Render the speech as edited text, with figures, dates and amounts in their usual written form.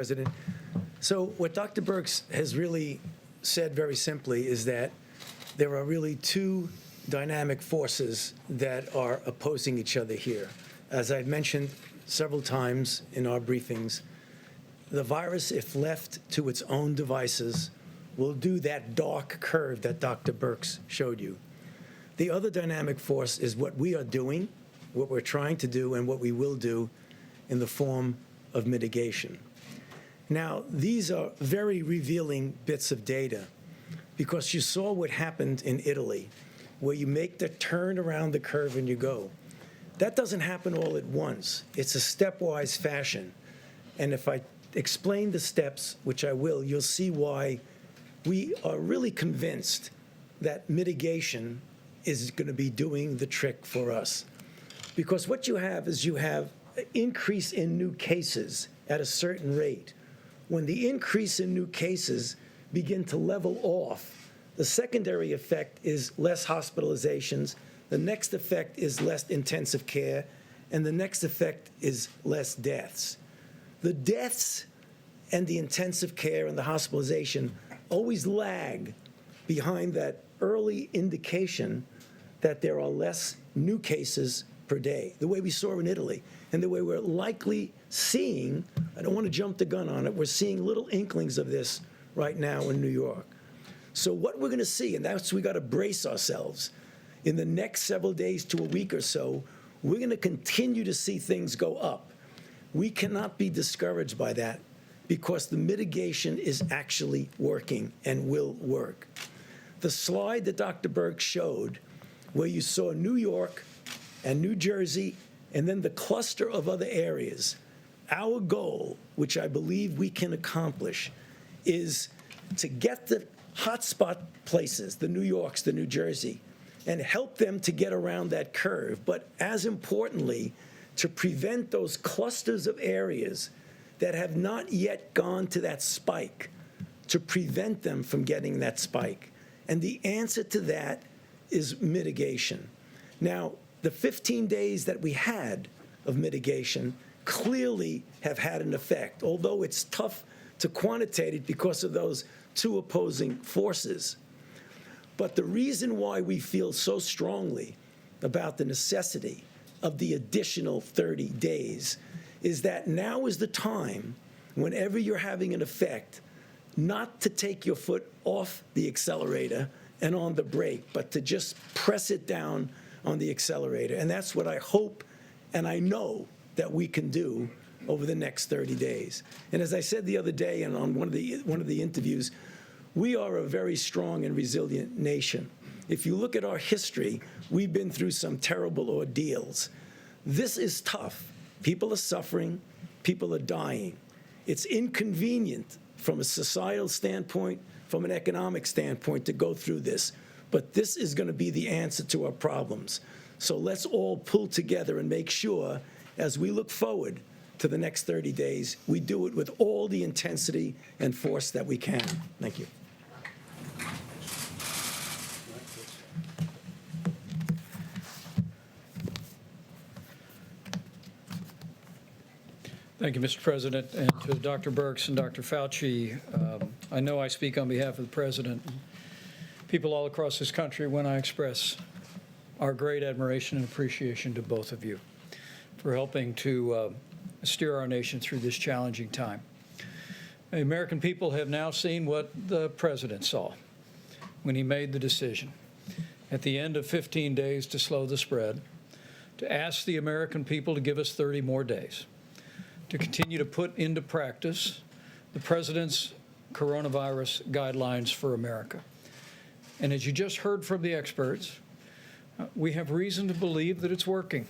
President. So what Dr. Birx has really said very simply is that there are really two dynamic forces that are opposing each other here. As I've mentioned several times in our briefings, the virus, if left to its own devices, will do that dark curve that Dr. Birx showed you. The other dynamic force is what we are doing, what we're trying to do, and what we will do in the form of mitigation. Now, these are very revealing bits of data because you saw what happened in Italy, where you make the turn around the curve and you go. That doesn't happen all at once. It's a stepwise fashion. And if I explain the steps, which I will, you'll see why we are really convinced that mitigation is going to be doing the trick for us. Because what you have is you have an increase in new cases at a certain rate. When the increase in new cases begin to level off, the secondary effect is less hospitalizations, the next effect is less intensive care, and the next effect is less deaths. The deaths and the intensive care and the hospitalization always lag behind that early indication that there are less new cases per day, the way we saw in Italy, and the way we're likely seeing, I don't want to jump the gun on it, we're seeing little inklings of this right now in New York. So what we're going to see, and that's we got to brace ourselves, in the next several days to a week or so, we're going to continue to see things go up. We cannot be discouraged by that because the mitigation is actually working and will work. The slide that Dr. Birx showed, where you saw New York and New Jersey, and then the cluster of other areas, our goal, which I believe we can accomplish, is to get the hotspot places, the New Yorks, the New Jersey, and help them to get around that curve. But as importantly, to prevent those clusters of areas that have not yet gone to that spike, to prevent them from getting that spike. And the answer to that is mitigation. Now, the 15 days that we had of mitigation clearly have had an effect, although it's tough to quantitate it because of those two opposing forces. But the reason why we feel so strongly about the necessity of the additional 30 days is that now is the time, whenever you're having an effect, not to take your foot off the accelerator and on the brake, but to just press it down on the accelerator. And that's what I hope and I know that we can do over the next 30 days. And as I said the other day and on one of the interviews, we are a very strong and resilient nation. If you look at our history, we've been through some terrible ordeals. This is tough. People are suffering. People are dying. It's inconvenient from a societal standpoint, from an economic standpoint to go through this. But this is going to be the answer to our problems. So let's all pull together and make sure, as we look forward to the next 30 days, we do it with all the intensity and force that we can. Thank you. Thank you, Mr. President, and to Dr. Birx and Dr. Fauci. I know I speak on behalf of the President and people all across this country when I express our great admiration and appreciation to both of you for helping to steer our nation through this challenging time. The American people have now seen what the President saw when he made the decision at the end of 15 days to slow the spread, to ask the American people to give us 30 more days, to continue to put into practice the President's coronavirus guidelines for America. And as you just heard from the experts, we have reason to believe that it's working.